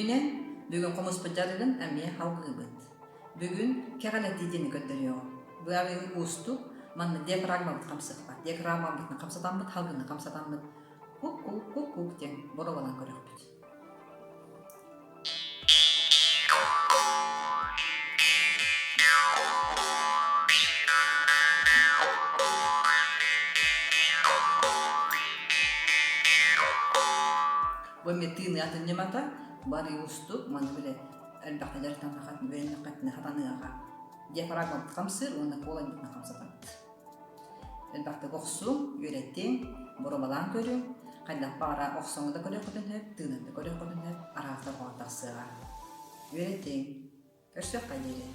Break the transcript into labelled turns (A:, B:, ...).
A: Үйінен бүгін қомыс бұджарығын әмие халқы бұд. Бүгін кәғал әттейдені көндіріyor. Бұғавығы ұсту, манны диафрагма бұд қамсық бат. Диафрагма бұдны қамсатан бұд, халғыны қамсатан бұд. Хук-хук ден боровалан көрек бұд. Бөме тыны атын жемата, бары ұсту, маны біле әлбақта жарықтан нақатын, бөлін нақатын қатаныға. Диафрагма бұд қамсыр, оны қолай бұдны қамсатан бұд. Әлбақта қоқсу, үйреттен, боровалан көрі, қайдақ бара оқсоңы да көрек құдын әп, тыны да көрек құдын әп, арақтар қуаттақ сыға. Үйреттен, көрсек қайдері.